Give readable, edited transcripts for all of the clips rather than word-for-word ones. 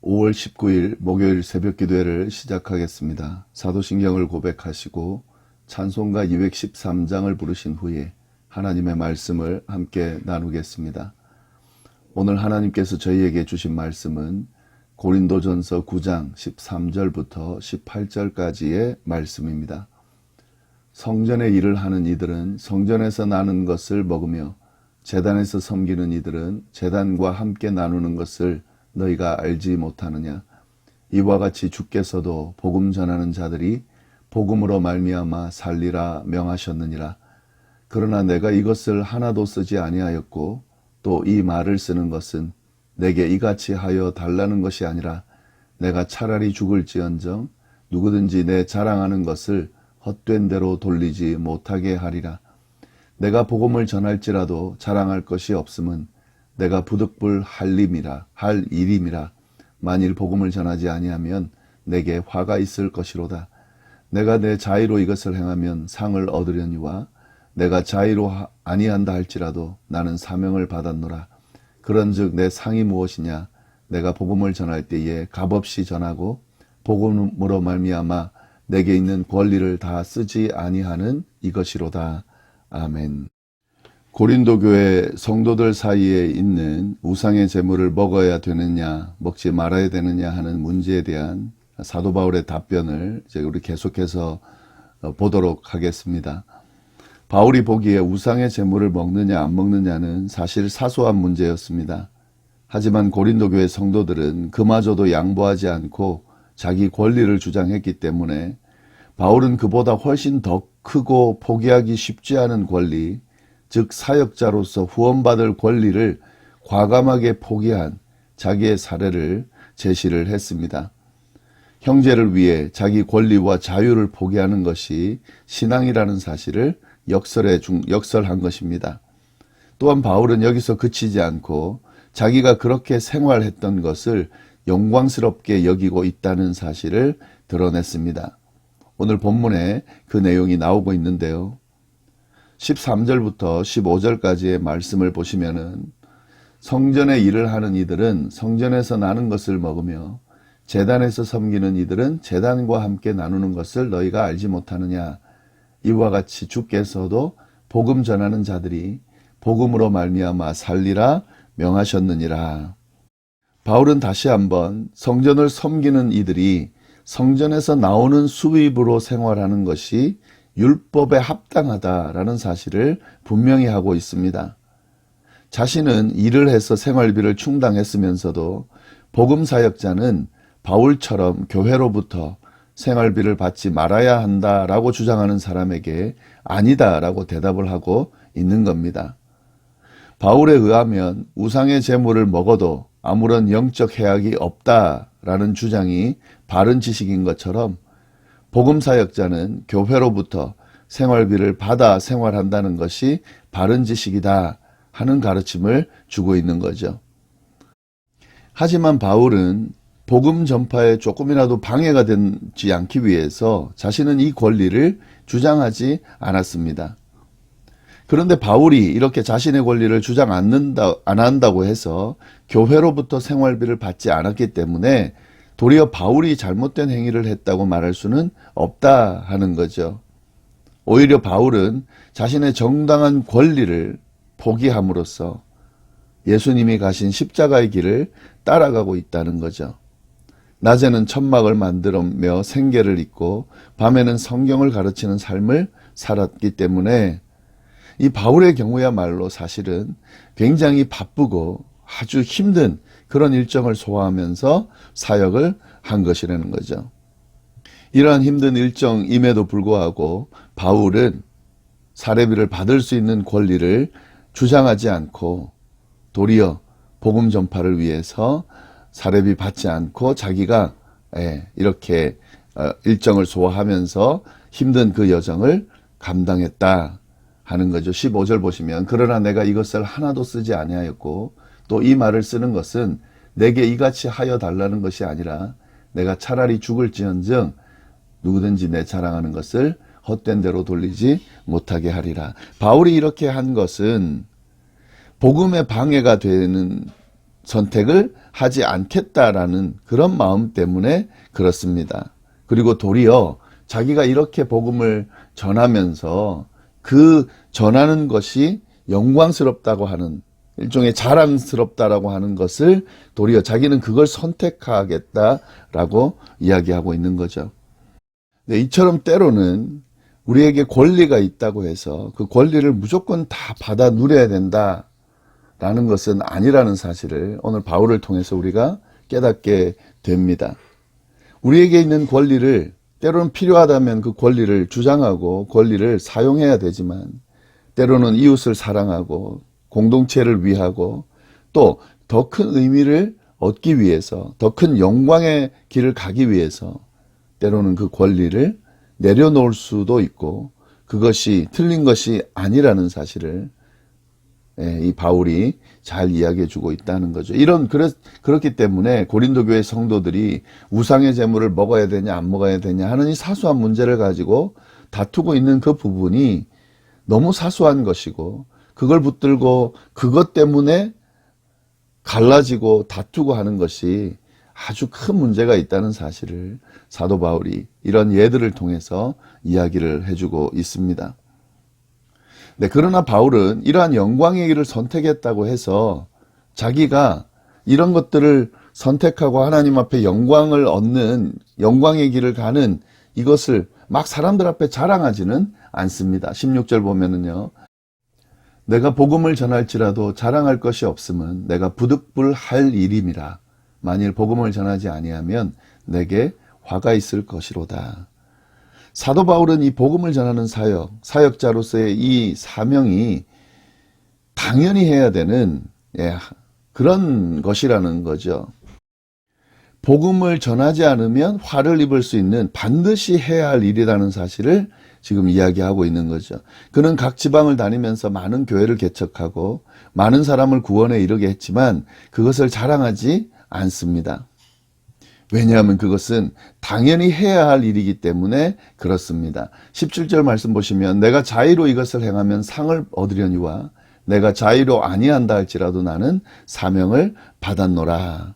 5월 19일 목요일 새벽 기도회를 시작하겠습니다. 사도신경을 고백하시고 찬송가 213장을 부르신 후에 하나님의 말씀을 함께 나누겠습니다. 오늘 하나님께서 저희에게 주신 말씀은 고린도전서 9장 13절부터 18절까지의 말씀입니다. 성전의 일을 하는 이들은 성전에서 나는 것을 먹으며 제단에서 섬기는 이들은 제단과 함께 나누는 것을 너희가 알지 못하느냐. 이와 같이 주께서도 복음 전하는 자들이 복음으로 말미암아 살리라 명하셨느니라. 그러나 내가 이것을 하나도 쓰지 아니하였고 또 이 말을 쓰는 것은 내게 이같이 하여 달라는 것이 아니라 내가 차라리 죽을지언정 누구든지 내 자랑하는 것을 헛된 대로 돌리지 못하게 하리라. 내가 복음을 전할지라도 자랑할 것이 없음은 내가 부득불 할 일임이라. 만일 복음을 전하지 아니하면 내게 화가 있을 것이로다. 내가 내 자의로 이것을 행하면 상을 얻으려니와 내가 자의로 아니한다 할지라도 나는 사명을 받았노라. 그런즉 내 상이 무엇이냐? 내가 복음을 전할 때에 값없이 전하고 복음으로 말미암아 내게 있는 권리를 다 쓰지 아니하는 이것이로다. 아멘. 고린도 교회 성도들 사이에 있는 우상의 제물을 먹어야 되느냐, 먹지 말아야 되느냐 하는 문제에 대한 사도 바울의 답변을 이제 우리 계속해서 보도록 하겠습니다. 바울이 보기에 우상의 제물을 먹느냐 안 먹느냐는 사실 사소한 문제였습니다. 하지만 고린도 교회 성도들은 그마저도 양보하지 않고 자기 권리를 주장했기 때문에 바울은 그보다 훨씬 더 크고 포기하기 쉽지 않은 권리, 즉 사역자로서 후원받을 권리를 과감하게 포기한 자기의 사례를 제시를 했습니다. 형제를 위해 자기 권리와 자유를 포기하는 것이 신앙이라는 사실을 역설한 것입니다. 또한 바울은 여기서 그치지 않고 자기가 그렇게 생활했던 것을 영광스럽게 여기고 있다는 사실을 드러냈습니다. 오늘 본문에 그 내용이 나오고 있는데요. 13절부터 15절까지의 말씀을 보시면은 성전의 일을 하는 이들은 성전에서 나는 것을 먹으며 제단에서 섬기는 이들은 제단과 함께 나누는 것을 너희가 알지 못하느냐. 이와 같이 주께서도 복음 전하는 자들이 복음으로 말미암아 살리라 명하셨느니라. 바울은 다시 한번 성전을 섬기는 이들이 성전에서 나오는 수입으로 생활하는 것이 율법에 합당하다라는 사실을 분명히 하고 있습니다. 자신은 일을 해서 생활비를 충당했으면서도 복음 사역자는 바울처럼 교회로부터 생활비를 받지 말아야 한다라고 주장하는 사람에게 아니다라고 대답을 하고 있는 겁니다. 바울에 의하면 우상의 제물을 먹어도 아무런 영적 해악이 없다라는 주장이 바른 지식인 것처럼 복음 사역자는 교회로부터 생활비를 받아 생활한다는 것이 바른 지식이다 하는 가르침을 주고 있는 거죠. 하지만 바울은 복음 전파에 조금이라도 방해가 되지 않기 위해서 자신은 이 권리를 주장하지 않았습니다. 그런데 바울이 이렇게 자신의 권리를 주장 안 한다고 해서 교회로부터 생활비를 받지 않았기 때문에 도리어 바울이 잘못된 행위를 했다고 말할 수는 없다 하는 거죠. 오히려 바울은 자신의 정당한 권리를 포기함으로써 예수님이 가신 십자가의 길을 따라가고 있다는 거죠. 낮에는 천막을 만들며 생계를 잇고 밤에는 성경을 가르치는 삶을 살았기 때문에 이 바울의 경우야말로 사실은 굉장히 바쁘고 아주 힘든 그런 일정을 소화하면서 사역을 한 것이라는 거죠. 이러한 힘든 일정임에도 불구하고 바울은 사례비를 받을 수 있는 권리를 주장하지 않고 도리어 복음 전파를 위해서 사례비 받지 않고 자기가 이렇게 일정을 소화하면서 힘든 그 여정을 감당했다 하는 거죠. 15절 보시면 그러나 내가 이것을 하나도 쓰지 아니하였고 또 이 말을 쓰는 것은 내게 이같이 하여 달라는 것이 아니라 내가 차라리 죽을지언정 누구든지 내 자랑하는 것을 헛된 대로 돌리지 못하게 하리라. 바울이 이렇게 한 것은 복음에 방해가 되는 선택을 하지 않겠다라는 그런 마음 때문에 그렇습니다. 그리고 도리어 자기가 이렇게 복음을 전하면서 그 전하는 것이 영광스럽다고 하는, 일종의 자랑스럽다라고 하는 것을 도리어 자기는 그걸 선택하겠다라고 이야기하고 있는 거죠. 네, 이처럼 때로는 우리에게 권리가 있다고 해서 그 권리를 무조건 다 받아 누려야 된다라는 것은 아니라는 사실을 오늘 바울을 통해서 우리가 깨닫게 됩니다. 우리에게 있는 권리를 때로는 필요하다면 그 권리를 주장하고 권리를 사용해야 되지만, 때로는 이웃을 사랑하고 공동체를 위하고 또 더 큰 의미를 얻기 위해서, 더 큰 영광의 길을 가기 위해서 때로는 그 권리를 내려놓을 수도 있고, 그것이 틀린 것이 아니라는 사실을 이 바울이 잘 이야기해 주고 있다는 거죠. 그렇기 때문에 고린도 교회 성도들이 우상의 제물을 먹어야 되냐 안 먹어야 되냐 하는 이 사소한 문제를 가지고 다투고 있는 그 부분이 너무 사소한 것이고, 그걸 붙들고 그것 때문에 갈라지고 다투고 하는 것이 아주 큰 문제가 있다는 사실을 사도 바울이 이런 예들을 통해서 이야기를 해주고 있습니다. 네, 그러나 바울은 이러한 영광의 길을 선택했다고 해서 자기가 이런 것들을 선택하고 하나님 앞에 영광을 얻는, 영광의 길을 가는 이것을 막 사람들 앞에 자랑하지는 않습니다. 16절 보면은요, 내가 복음을 전할지라도 자랑할 것이 없음은 내가 부득불할 일임이라. 만일 복음을 전하지 아니하면 내게 화가 있을 것이로다. 사도 바울은 이 복음을 전하는 사역자로서의 이 사명이 당연히 해야 되는 그런 것이라는 거죠. 복음을 전하지 않으면 화를 입을 수 있는, 반드시 해야 할 일이라는 사실을 지금 이야기하고 있는 거죠. 그는 각 지방을 다니면서 많은 교회를 개척하고 많은 사람을 구원에 이르게 했지만 그것을 자랑하지 않습니다. 왜냐하면 그것은 당연히 해야 할 일이기 때문에 그렇습니다. 17절 말씀 보시면 내가 자의로 이것을 행하면 상을 얻으려니와 내가 자의로 아니한다 할지라도 나는 사명을 받았노라.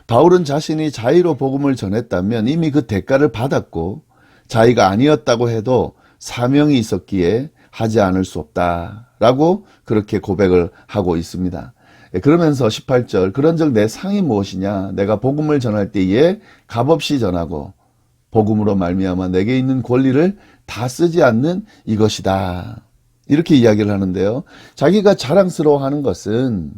바울은 자신이 자의로 복음을 전했다면 이미 그 대가를 받았고, 자의가 아니었다고 해도 사명이 있었기에 하지 않을 수 없다라고 그렇게 고백을 하고 있습니다. 그러면서 18절, 그런즉 내 상이 무엇이냐? 내가 복음을 전할 때에 값없이 전하고 복음으로 말미암아 내게 있는 권리를 다 쓰지 않는 이것이다. 이렇게 이야기를 하는데요. 자기가 자랑스러워하는 것은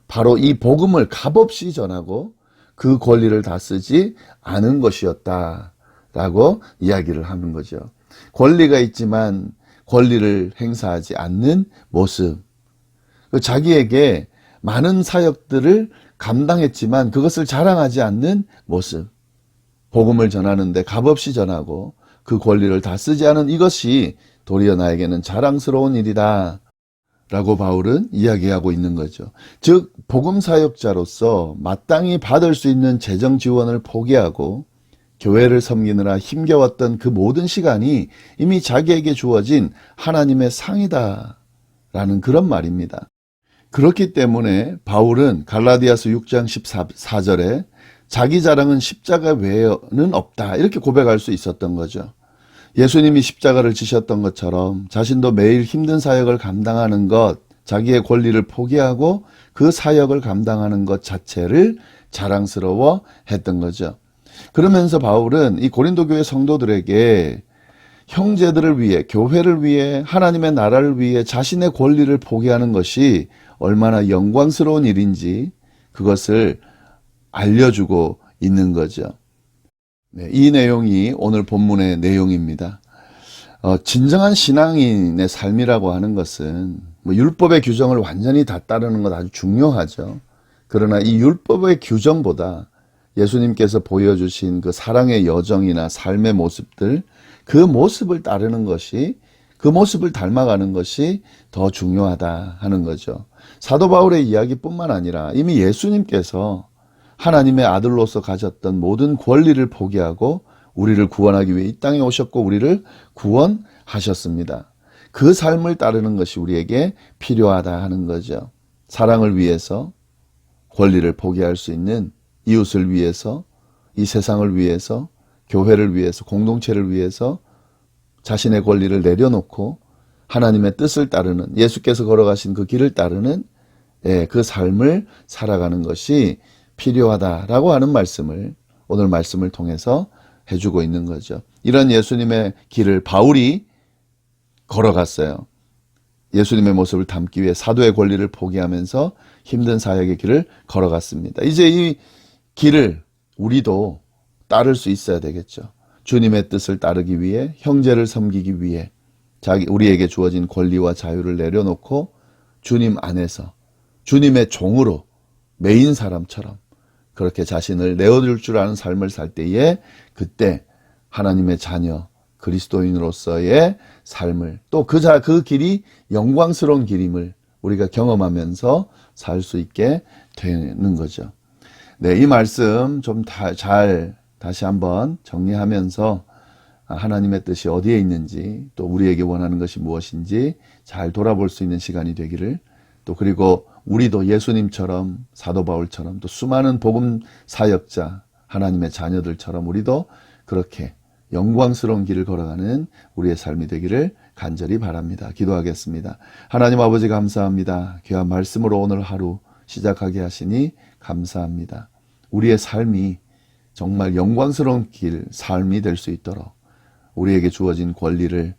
바로 이 복음을 값없이 전하고 그 권리를 다 쓰지 않은 것이었다라고 이야기를 하는 거죠. 권리가 있지만 권리를 행사하지 않는 모습. 자기에게 많은 사역들을 감당했지만 그것을 자랑하지 않는 모습. 복음을 전하는데 값없이 전하고 그 권리를 다 쓰지 않은 이것이 도리어 나에게는 자랑스러운 일이다 라고 바울은 이야기하고 있는 거죠. 즉 복음 사역자로서 마땅히 받을 수 있는 재정 지원을 포기하고 교회를 섬기느라 힘겨웠던 그 모든 시간이 이미 자기에게 주어진 하나님의 상이다 라는 그런 말입니다. 그렇기 때문에 바울은 갈라디아서 6장 14절에 자기 자랑은 십자가 외에는 없다 이렇게 고백할 수 있었던 거죠. 예수님이 십자가를 지셨던 것처럼 자신도 매일 힘든 사역을 감당하는 것, 자기의 권리를 포기하고 그 사역을 감당하는 것 자체를 자랑스러워 했던 거죠. 그러면서 바울은 이 고린도 교회 성도들에게 형제들을 위해, 교회를 위해, 하나님의 나라를 위해 자신의 권리를 포기하는 것이 얼마나 영광스러운 일인지 그것을 알려주고 있는 거죠. 네, 이 내용이 오늘 본문의 내용입니다. 진정한 신앙인의 삶이라고 하는 것은 율법의 규정을 완전히 다 따르는 것 아주 중요하죠. 그러나 이 율법의 규정보다 예수님께서 보여주신 그 사랑의 여정이나 삶의 모습들, 그 모습을 따르는 것이, 그 모습을 닮아가는 것이 더 중요하다 하는 거죠. 사도 바울의 이야기뿐만 아니라 이미 예수님께서 하나님의 아들로서 가졌던 모든 권리를 포기하고 우리를 구원하기 위해 이 땅에 오셨고 우리를 구원하셨습니다. 그 삶을 따르는 것이 우리에게 필요하다 하는 거죠. 사랑을 위해서, 권리를 포기할 수 있는, 이웃을 위해서, 이 세상을 위해서, 교회를 위해서, 공동체를 위해서 자신의 권리를 내려놓고 하나님의 뜻을 따르는, 예수께서 걸어가신 그 길을 따르는 그 삶을 살아가는 것이 필요하다라고 하는 말씀을 오늘 말씀을 통해서 해주고 있는 거죠. 이런 예수님의 길을 바울이 걸어갔어요. 예수님의 모습을 담기 위해 사도의 권리를 포기하면서 힘든 사역의 길을 걸어갔습니다. 이제 이 길을 우리도 따를 수 있어야 되겠죠. 주님의 뜻을 따르기 위해, 형제를 섬기기 위해 우리에게 주어진 권리와 자유를 내려놓고 주님 안에서 주님의 종으로 메인 사람처럼 그렇게 자신을 내어줄 줄 아는 삶을 살 때에 그때 하나님의 자녀 그리스도인으로서의 삶을 또 그 길이 영광스러운 길임을 우리가 경험하면서 살 수 있게 되는 거죠. 네, 이 말씀 좀 잘 다시 한번 정리하면서 하나님의 뜻이 어디에 있는지 또 우리에게 원하는 것이 무엇인지 잘 돌아볼 수 있는 시간이 되기를, 또 그리고 우리도 예수님처럼 사도 바울처럼 또 수많은 복음 사역자 하나님의 자녀들처럼 우리도 그렇게 영광스러운 길을 걸어가는 우리의 삶이 되기를 간절히 바랍니다. 기도하겠습니다. 하나님 아버지 감사합니다. 귀한 말씀으로 오늘 하루 시작하게 하시니 감사합니다. 우리의 삶이 정말 영광스러운 길, 삶이 될 수 있도록 우리에게 주어진 권리를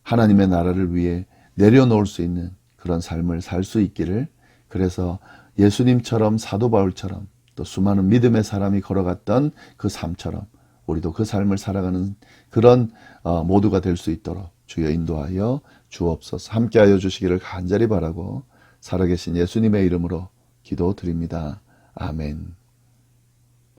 하나님의 나라를 위해 내려놓을 수 있는 그런 삶을 살 수 있기를, 그래서 예수님처럼 사도 바울처럼 또 수많은 믿음의 사람이 걸어갔던 그 삶처럼 우리도 그 삶을 살아가는 그런 모두가 될 수 있도록 주여 인도하여 주옵소서. 함께하여 주시기를 간절히 바라고 살아계신 예수님의 이름으로 기도드립니다. 아멘.